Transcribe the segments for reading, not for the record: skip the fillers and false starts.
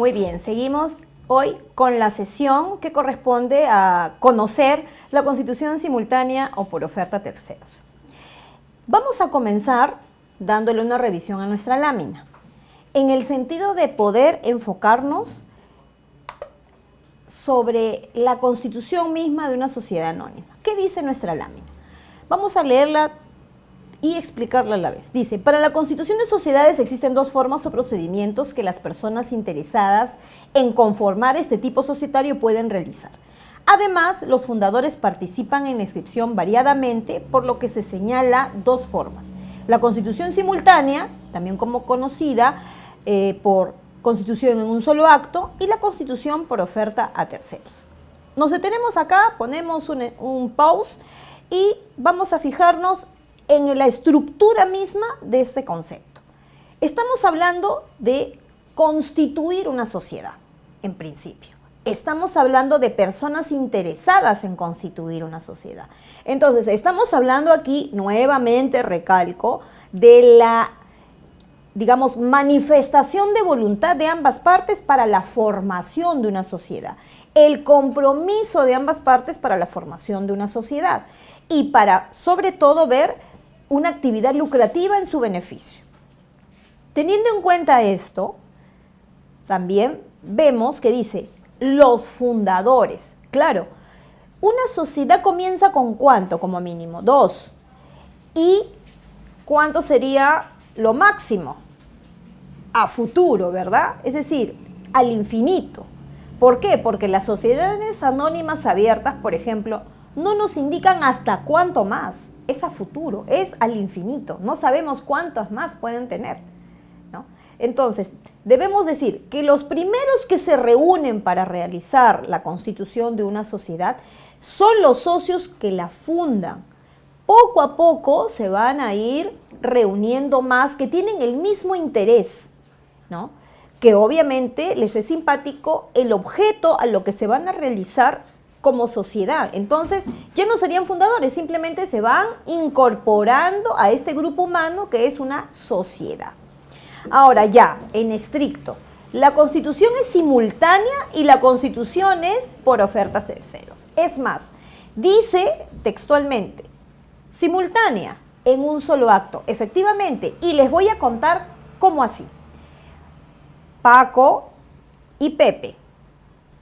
Muy bien, seguimos hoy con la sesión que corresponde a conocer la constitución simultánea o por oferta a terceros. Vamos a comenzar dándole una revisión a nuestra lámina, en el sentido de poder enfocarnos sobre la constitución misma de una sociedad anónima. ¿Qué dice nuestra lámina? Vamos a leerla y explicarla a la vez. Dice, para la constitución de sociedades existen dos formas o procedimientos que las personas interesadas en conformar este tipo societario pueden realizar. Además, los fundadores participan en la inscripción variadamente, por lo que se señala dos formas. La constitución simultánea, también como conocida por constitución en un solo acto, y la constitución por oferta a terceros. Nos detenemos acá, ponemos un pause y vamos a fijarnos en la estructura misma de este concepto. Estamos hablando de constituir una sociedad, en principio. Estamos hablando de personas interesadas en constituir una sociedad. Entonces, estamos hablando aquí, nuevamente recalco, de la, digamos, manifestación de voluntad de ambas partes para la formación de una sociedad. El compromiso de ambas partes para la formación de una sociedad. Y para, sobre todo, ver una actividad lucrativa en su beneficio. Teniendo en cuenta esto, también vemos que dice los fundadores. Claro, una sociedad comienza con ¿cuánto? Como mínimo, 2. ¿Y cuánto sería lo máximo? A futuro, ¿verdad? Es decir, al infinito. ¿Por qué? Porque las sociedades anónimas abiertas, por ejemplo, no nos indican hasta cuánto más. Es a futuro, es al infinito. No sabemos cuántos más pueden tener, ¿no? Entonces, debemos decir que los primeros que se reúnen para realizar la constitución de una sociedad son los socios que la fundan. Poco a poco se van a ir reuniendo más que tienen el mismo interés, ¿no? Que obviamente les es simpático el objeto a lo que se van a realizar como sociedad. Entonces, ya no serían fundadores, simplemente se van incorporando a este grupo humano que es una sociedad. Ahora ya, en estricto, la constitución es simultánea y la constitución es por ofertas terceros. Es más, dice textualmente, simultánea en un solo acto, efectivamente, y les voy a contar cómo así. Paco y Pepe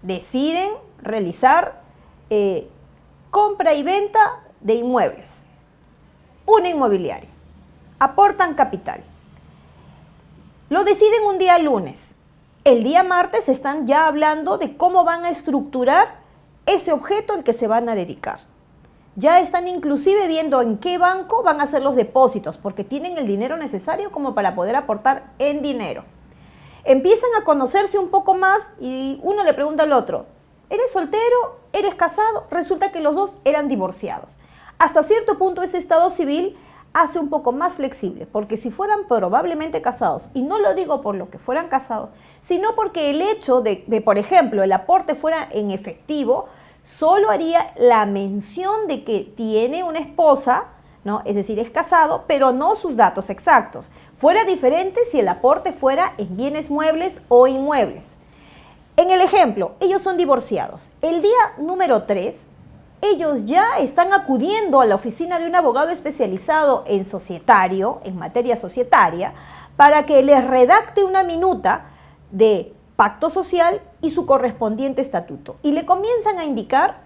deciden realizar compra y venta de inmuebles, una inmobiliaria, aportan capital, lo deciden un día lunes, el día martes están ya hablando de cómo van a estructurar ese objeto al que se van a dedicar, ya están inclusive viendo en qué banco van a hacer los depósitos, porque tienen el dinero necesario como para poder aportar en dinero. Empiezan a conocerse un poco más y uno le pregunta al otro, ¿eres soltero? ¿Eres casado? Resulta que los dos eran divorciados. Hasta cierto punto ese estado civil hace un poco más flexible, porque si fueran probablemente casados, y no lo digo por lo que fueran casados, sino porque el hecho de, por ejemplo, el aporte fuera en efectivo, solo haría la mención de que tiene una esposa, ¿no? Es decir, es casado, pero no sus datos exactos. Fuera diferente si el aporte fuera en bienes muebles o inmuebles. En el ejemplo, ellos son divorciados. El día número 3, ellos ya están acudiendo a la oficina de un abogado especializado en societario, en materia societaria, para que les redacte una minuta de pacto social y su correspondiente estatuto. Y le comienzan a indicar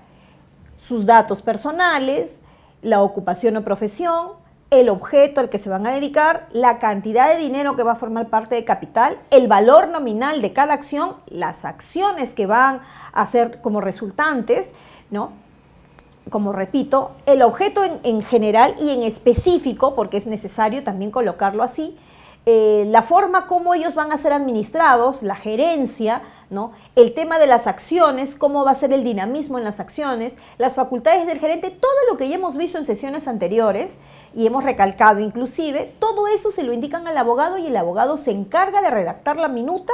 sus datos personales, la ocupación o profesión, el objeto al que se van a dedicar, la cantidad de dinero que va a formar parte de capital, el valor nominal de cada acción, las acciones que van a ser como resultantes, ¿no? Como repito, el objeto en general y en específico, porque es necesario también colocarlo así, la forma como ellos van a ser administrados, la gerencia, ¿no? El tema de las acciones, cómo va a ser el dinamismo en las acciones, las facultades del gerente, todo lo que ya hemos visto en sesiones anteriores y hemos recalcado inclusive, todo eso se lo indican al abogado y el abogado se encarga de redactar la minuta.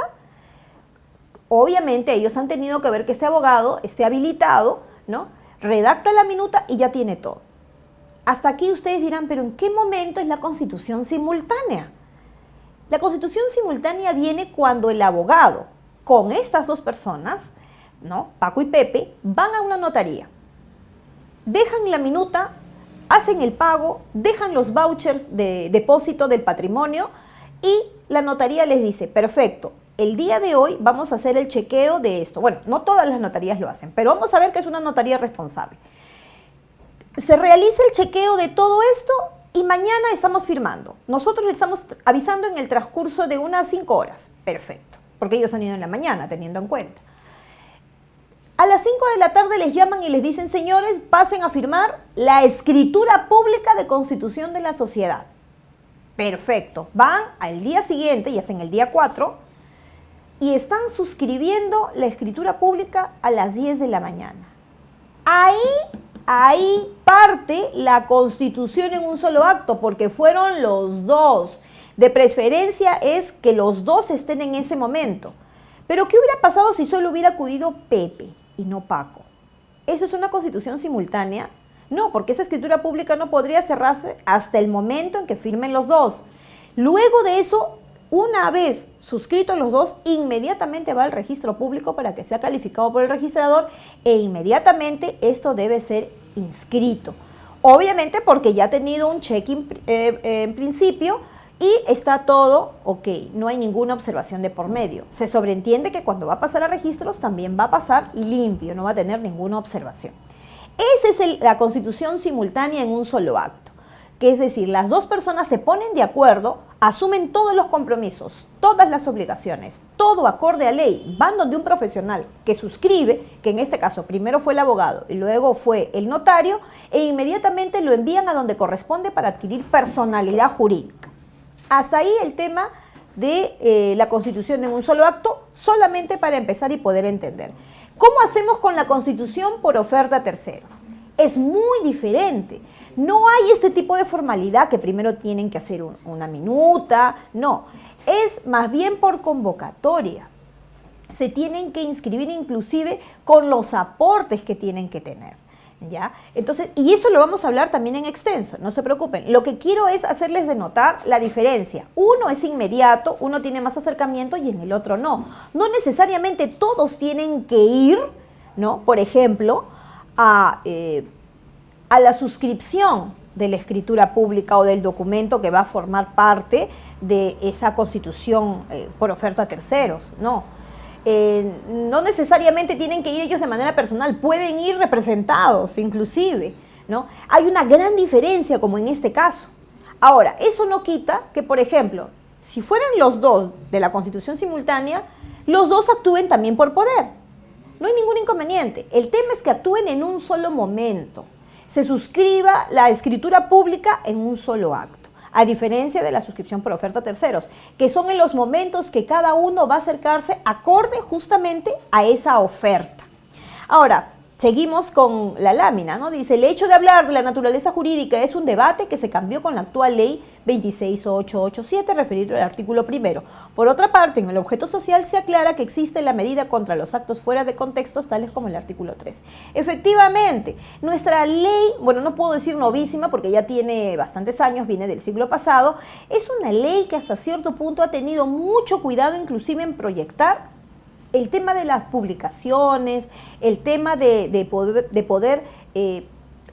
Obviamente ellos han tenido que ver que este abogado esté habilitado, ¿no? Redacta la minuta y ya tiene todo. Hasta aquí ustedes dirán, pero ¿en qué momento es la constitución simultánea? La constitución simultánea viene cuando el abogado con estas dos personas, ¿no? Paco y Pepe, van a una notaría, dejan la minuta, hacen el pago, dejan los vouchers de depósito del patrimonio y la notaría les dice, perfecto, el día de hoy vamos a hacer el chequeo de esto. Bueno, no todas las notarías lo hacen, pero vamos a ver que es una notaría responsable. Se realiza el chequeo de todo esto y mañana estamos firmando. Nosotros le estamos avisando en el transcurso de unas 5 horas. Perfecto, porque ellos han ido en la mañana, teniendo en cuenta. A las 5 de la tarde les llaman y les dicen, señores, pasen a firmar la escritura pública de constitución de la sociedad. Perfecto, van al día siguiente, y hacen el día 4, y están suscribiendo la escritura pública a las 10 de la mañana. Ahí parte la constitución en un solo acto, porque fueron los dos. De preferencia es que los dos estén en ese momento. Pero ¿qué hubiera pasado si solo hubiera acudido Pepe y no Paco? ¿Eso es una constitución simultánea? No, porque esa escritura pública no podría cerrarse hasta el momento en que firmen los dos. Luego de eso, una vez suscritos los dos, inmediatamente va al registro público para que sea calificado por el registrador e inmediatamente esto debe ser inscrito. Obviamente porque ya ha tenido un check-in en principio y está todo ok, no hay ninguna observación de por medio. Se sobreentiende que cuando va a pasar a registros también va a pasar limpio, no va a tener ninguna observación. Esa es la constitución simultánea en un solo acto. Que es decir, las dos personas se ponen de acuerdo, asumen todos los compromisos, todas las obligaciones, todo acorde a ley, van donde un profesional que suscribe, que en este caso primero fue el abogado y luego fue el notario, e inmediatamente lo envían a donde corresponde para adquirir personalidad jurídica. Hasta ahí el tema de la constitución en un solo acto, solamente para empezar y poder entender. ¿Cómo hacemos con la constitución por oferta a terceros? Es muy diferente. No hay este tipo de formalidad que primero tienen que hacer una minuta, no. Es más bien por convocatoria. Se tienen que inscribir inclusive con los aportes que tienen que tener, ¿ya? Entonces, y eso lo vamos a hablar también en extenso, no se preocupen. Lo que quiero es hacerles denotar la diferencia. Uno es inmediato, uno tiene más acercamiento y en el otro no. No necesariamente todos tienen que ir, ¿no? Por ejemplo, a la suscripción de la escritura pública o del documento que va a formar parte de esa constitución por oferta a terceros, no. No necesariamente tienen que ir ellos de manera personal, pueden ir representados inclusive, ¿no? Hay una gran diferencia como en este caso. Ahora, eso no quita que, por ejemplo, si fueran los dos de la constitución simultánea, los dos actúen también por poder. No hay ningún inconveniente. El tema es que actúen en un solo momento. Se suscriba la escritura pública en un solo acto, a diferencia de la suscripción por oferta a terceros, que son en los momentos que cada uno va a acercarse acorde justamente a esa oferta. Ahora, seguimos con la lámina, ¿no? Dice, el hecho de hablar de la naturaleza jurídica es un debate que se cambió con la actual ley 26887, referido al artículo primero. Por otra parte, en el objeto social se aclara que existe la medida contra los actos fuera de contextos, tales como el artículo 3. Efectivamente, nuestra ley, bueno, no puedo decir novísima porque ya tiene bastantes años, viene del siglo pasado, es una ley que hasta cierto punto ha tenido mucho cuidado inclusive en proyectar el tema de las publicaciones, el tema de poder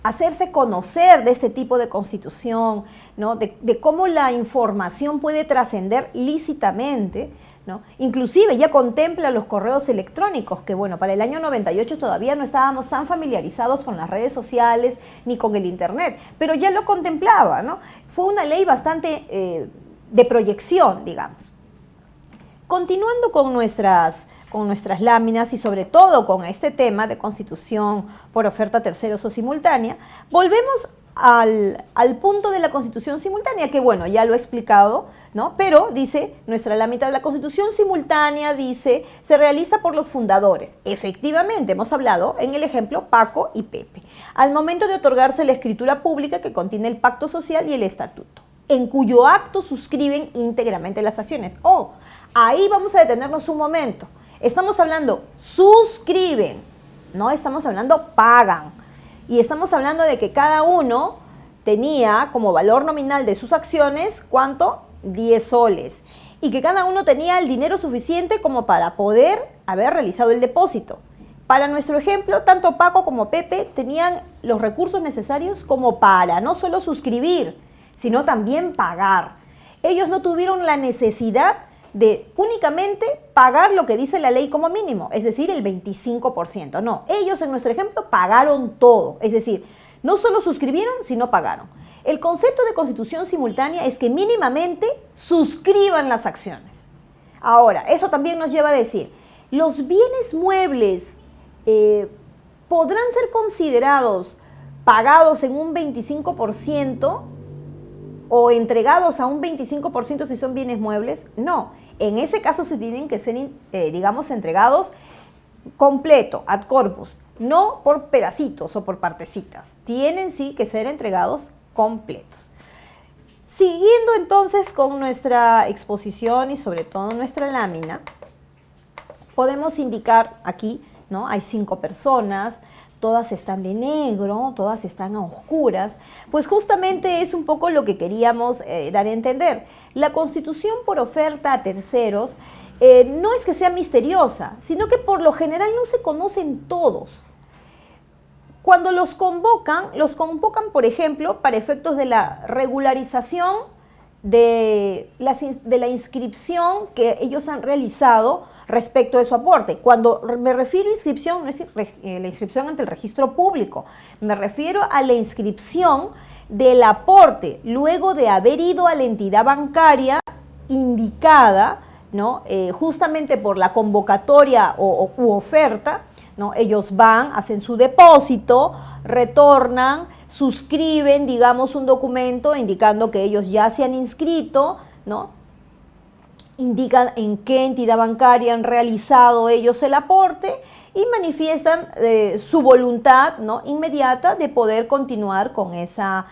hacerse conocer de este tipo de constitución, ¿no? De cómo la información puede trascender lícitamente, ¿no? Inclusive ya contempla los correos electrónicos, que bueno, para el año 98 todavía no estábamos tan familiarizados con las redes sociales ni con el internet, pero ya lo contemplaba, ¿no? Fue una ley bastante de proyección, digamos. Continuando con nuestras láminas y sobre todo con este tema de constitución por oferta a terceros o simultánea, volvemos al punto de la constitución simultánea, que bueno, ya lo he explicado, ¿no? Pero dice nuestra lámina de la constitución simultánea, dice, se realiza por los fundadores. Efectivamente, hemos hablado en el ejemplo Paco y Pepe, al momento de otorgarse la escritura pública que contiene el pacto social y el estatuto, en cuyo acto suscriben íntegramente las acciones. Ahí vamos a detenernos un momento. Estamos hablando suscriben, no estamos hablando pagan. Y estamos hablando de que cada uno tenía como valor nominal de sus acciones, ¿cuánto? 10 soles. y que cada uno tenía el dinero suficiente como para poder haber realizado el depósito. Para nuestro ejemplo, tanto Paco como Pepe tenían los recursos necesarios como para no solo suscribir, sino también pagar. Ellos no tuvieron la necesidad de únicamente pagar lo que dice la ley como mínimo, es decir, el 25%. No, ellos en nuestro ejemplo pagaron todo, es decir, no solo suscribieron, sino pagaron. El concepto de constitución simultánea es que mínimamente suscriban las acciones. Ahora, eso también nos lleva a decir, los bienes muebles podrán ser considerados pagados en un 25% o entregados a un 25% si son bienes muebles. No, en ese caso se tienen que ser, digamos, entregados completo, ad corpus, no por pedacitos o por partecitas. Tienen sí que ser entregados completos. Siguiendo entonces con nuestra exposición y sobre todo nuestra lámina, podemos indicar aquí, ¿no? Hay 5 personas, todas están de negro, todas están a oscuras, pues justamente es un poco lo que queríamos dar a entender. La constitución por oferta a terceros no es que sea misteriosa, sino que por lo general no se conocen todos. Cuando los convocan, por ejemplo, para efectos de la regularización de la inscripción que ellos han realizado respecto de su aporte. Cuando me refiero a inscripción, no es la inscripción ante el registro público, me refiero a la inscripción del aporte luego de haber ido a la entidad bancaria indicada, ¿no? Justamente por la convocatoria u oferta, ¿no? Ellos van, hacen su depósito, retornan, suscriben, digamos, un documento indicando que ellos ya se han inscrito, ¿no? Indican en qué entidad bancaria han realizado ellos el aporte y manifiestan su voluntad, ¿no? Inmediata de poder continuar con esa,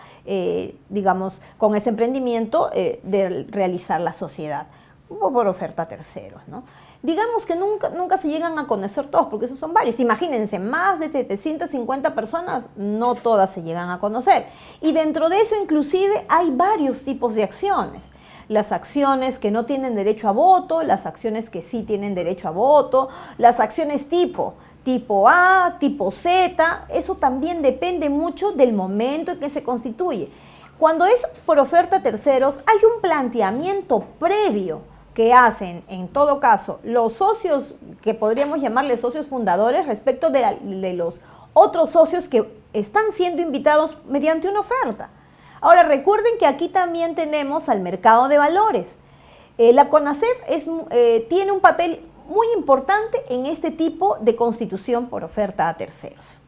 digamos, con ese emprendimiento de realizar la sociedad o por oferta a terceros, ¿no? Digamos que nunca se llegan a conocer todos, porque esos son varios. Imagínense, más de 750 personas, no todas se llegan a conocer. Y dentro de eso, inclusive, hay varios tipos de acciones. Las acciones que no tienen derecho a voto, las acciones que sí tienen derecho a voto, las acciones tipo A, tipo Z, eso también depende mucho del momento en que se constituye. Cuando es por oferta a terceros, hay un planteamiento previo que hacen, en todo caso, los socios, que podríamos llamarles socios fundadores, respecto de los otros socios que están siendo invitados mediante una oferta. Ahora, recuerden que aquí también tenemos al mercado de valores. La CONACEF tiene un papel muy importante en este tipo de constitución por oferta a terceros.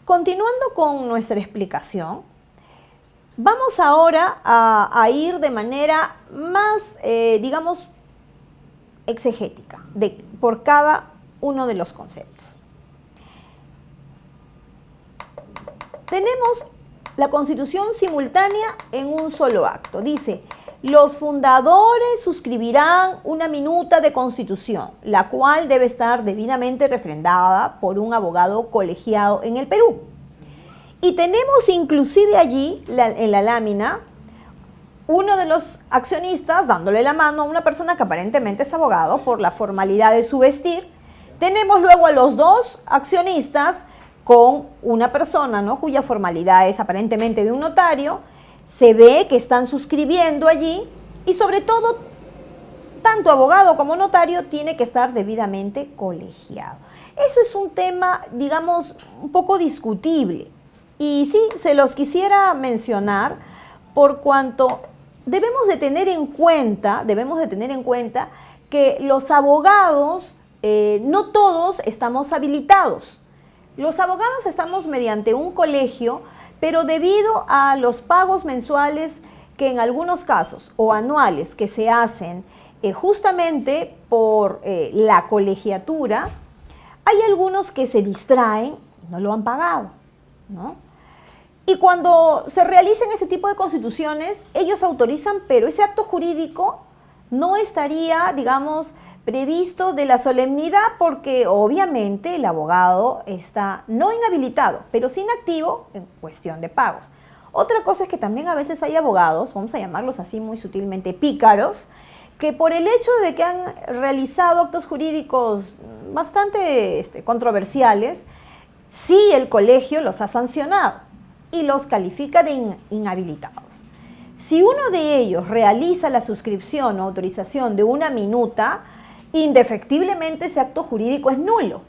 Continuando con nuestra explicación, vamos ahora a ir de manera más, digamos, exegética por cada uno de los conceptos. Tenemos la constitución simultánea en un solo acto. Dice, los fundadores suscribirán una minuta de constitución, la cual debe estar debidamente refrendada por un abogado colegiado en el Perú. Y tenemos inclusive allí, en la lámina, uno de los accionistas dándole la mano a una persona que aparentemente es abogado por la formalidad de su vestir. Tenemos luego a los 2 accionistas con una persona, ¿no?, cuya formalidad es aparentemente de un notario. Se ve que están suscribiendo allí y sobre todo, tanto abogado como notario tiene que estar debidamente colegiado. Eso es un tema, digamos, un poco discutible. Y sí, se los quisiera mencionar por cuanto debemos de tener en cuenta que los abogados, no todos estamos habilitados. Los abogados estamos mediante un colegio, pero debido a los pagos mensuales que en algunos casos, o anuales, que se hacen justamente por la colegiatura, hay algunos que se distraen y no lo han pagado, ¿no? Y cuando se realicen ese tipo de constituciones, ellos autorizan, pero ese acto jurídico no estaría, digamos, previsto de la solemnidad, porque obviamente el abogado está no inhabilitado, pero sí inactivo en cuestión de pagos. Otra cosa es que también a veces hay abogados, vamos a llamarlos así muy sutilmente, pícaros, que por el hecho de que han realizado actos jurídicos bastante controversiales, sí el colegio los ha sancionado y los califica de inhabilitados. Si uno de ellos realiza la suscripción o autorización de una minuta, indefectiblemente ese acto jurídico es nulo,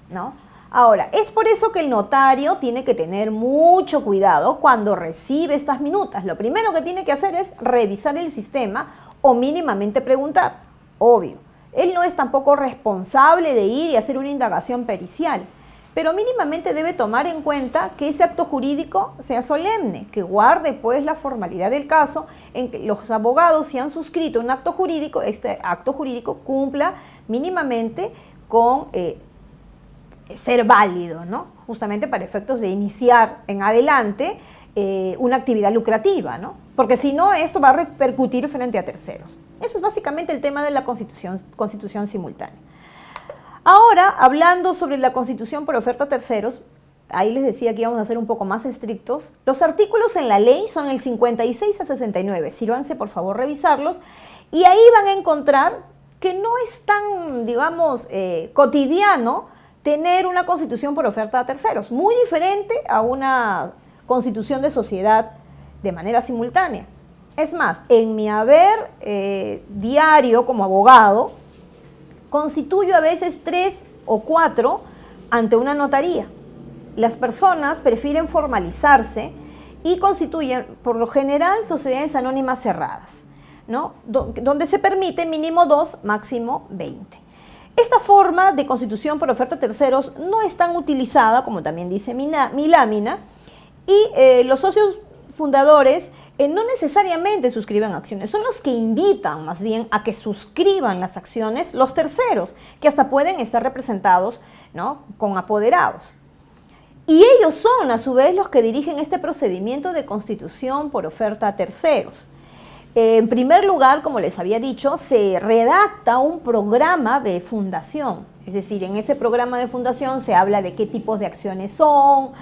¿no? Ahora, es por eso que el notario tiene que tener mucho cuidado cuando recibe estas minutas. Lo primero que tiene que hacer es revisar el sistema o mínimamente preguntar. Obvio, él no es tampoco responsable de ir y hacer una indagación pericial, pero mínimamente debe tomar en cuenta que ese acto jurídico sea solemne, que guarde pues la formalidad del caso, en que los abogados, si han suscrito un acto jurídico, este acto jurídico cumpla mínimamente con ser válido, ¿no? Justamente para efectos de iniciar en adelante una actividad lucrativa, ¿no? Porque si no, esto va a repercutir frente a terceros. Eso es básicamente el tema de la constitución simultánea. Ahora, hablando sobre la constitución por oferta a terceros, ahí les decía que íbamos a ser un poco más estrictos. Los artículos en la ley son el 56 a 69. Sírvanse, por favor, revisarlos. Y ahí van a encontrar que no es tan, digamos, cotidiano tener una constitución por oferta a terceros. Muy diferente a una constitución de sociedad de manera simultánea. Es más, en mi haber diario como abogado, constituyo a veces 3 o 4 ante una notaría. Las personas prefieren formalizarse y constituyen, por lo general, sociedades anónimas cerradas, ¿no? Donde se permite mínimo 2, máximo 20. Esta forma de constitución por oferta a terceros no es tan utilizada, como también dice mi lámina, y los socios fundadores no necesariamente suscriben acciones, son los que invitan más bien a que suscriban las acciones los terceros, que hasta pueden estar representados, ¿no?, con apoderados. Y ellos son a su vez los que dirigen este procedimiento de constitución por oferta a terceros. En primer lugar, como les había dicho, se redacta un programa de fundación, es decir, en ese programa de fundación se habla de qué tipos de acciones son,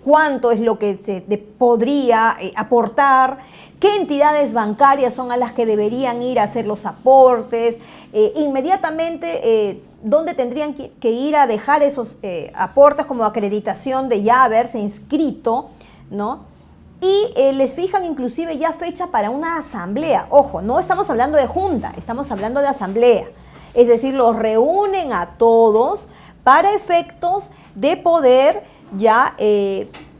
cuánto es lo que se podría aportar, qué entidades bancarias son a las que deberían ir a hacer los aportes, inmediatamente dónde tendrían que ir a dejar esos aportes como acreditación de ya haberse inscrito, ¿no? Y les fijan inclusive ya fecha para una asamblea. Ojo, no estamos hablando de junta, estamos hablando de asamblea. Es decir, los reúnen a todos para efectos de poder ya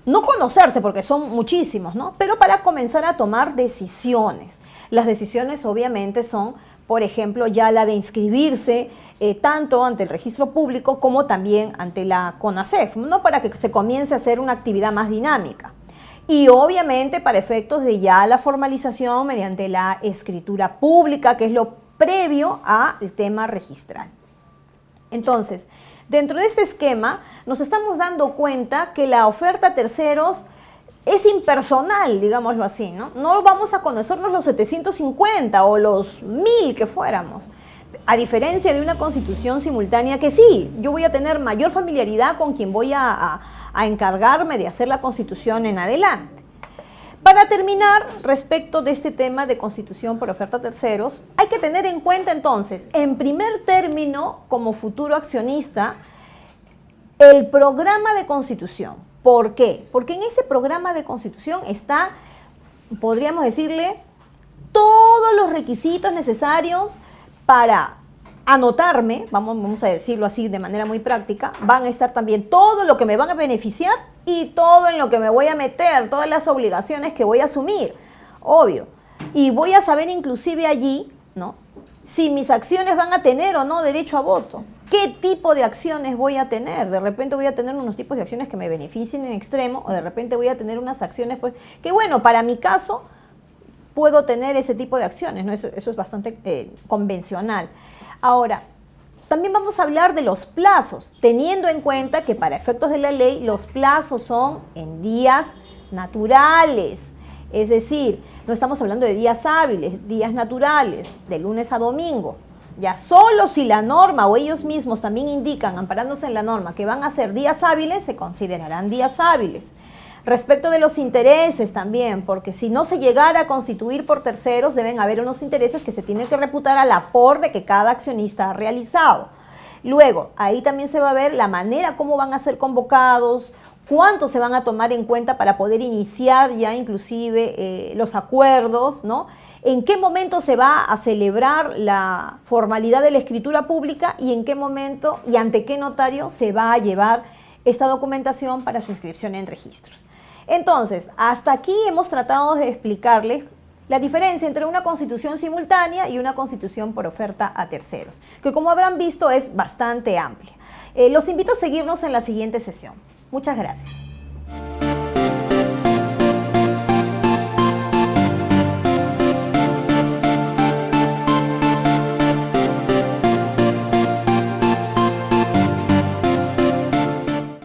no conocerse, porque son muchísimos, ¿no?, pero para comenzar a tomar decisiones. Las decisiones obviamente son, por ejemplo, ya la de inscribirse tanto ante el registro público como también ante la CONASEF, ¿no?, para que se comience a hacer una actividad más dinámica. Y obviamente para efectos de ya la formalización mediante la escritura pública, que es lo previo al tema registral. Entonces, dentro de este esquema nos estamos dando cuenta que la oferta a terceros es impersonal, digámoslo así, ¿no? No vamos a conocernos los 750 o los 1000 que fuéramos. A diferencia de una constitución simultánea que sí, yo voy a tener mayor familiaridad con quien voy a encargarme de hacer la constitución en adelante. Para terminar, respecto de este tema de constitución por oferta a terceros, hay que tener en cuenta entonces, en primer término, como futuro accionista, el programa de constitución. ¿Por qué? Porque en ese programa de constitución está, podríamos decirle, todos los requisitos necesarios para anotarme, vamos a decirlo así de manera muy práctica, van a estar también todo lo que me van a beneficiar y todo en lo que me voy a meter, todas las obligaciones que voy a asumir, obvio. Y voy a saber inclusive allí, ¿no?, si mis acciones van a tener o no derecho a voto. ¿Qué tipo de acciones voy a tener? De repente voy a tener unos tipos de acciones que me beneficien en extremo, o de repente voy a tener unas acciones, pues, que bueno, para mi caso puedo tener ese tipo de acciones, ¿no? Eso es bastante convencional. Ahora, también vamos a hablar de los plazos, teniendo en cuenta que para efectos de la ley los plazos son en días naturales. Es decir, no estamos hablando de días hábiles, días naturales, de lunes a domingo. Ya solo si la norma o ellos mismos también indican, amparándose en la norma, que van a ser días hábiles, se considerarán días hábiles. Respecto de los intereses también, porque si no se llegara a constituir por terceros, deben haber unos intereses que se tienen que reputar al aporte que cada accionista ha realizado. Luego, ahí también se va a ver la manera como van a ser convocados, cuánto se van a tomar en cuenta para poder iniciar ya inclusive los acuerdos, ¿no? En qué momento se va a celebrar la formalidad de la escritura pública y en qué momento y ante qué notario se va a llevar esta documentación para su inscripción en registros. Entonces, hasta aquí hemos tratado de explicarles la diferencia entre una constitución simultánea y una constitución por oferta a terceros, que como habrán visto es bastante amplia. Los invito a seguirnos en la siguiente sesión. Muchas gracias.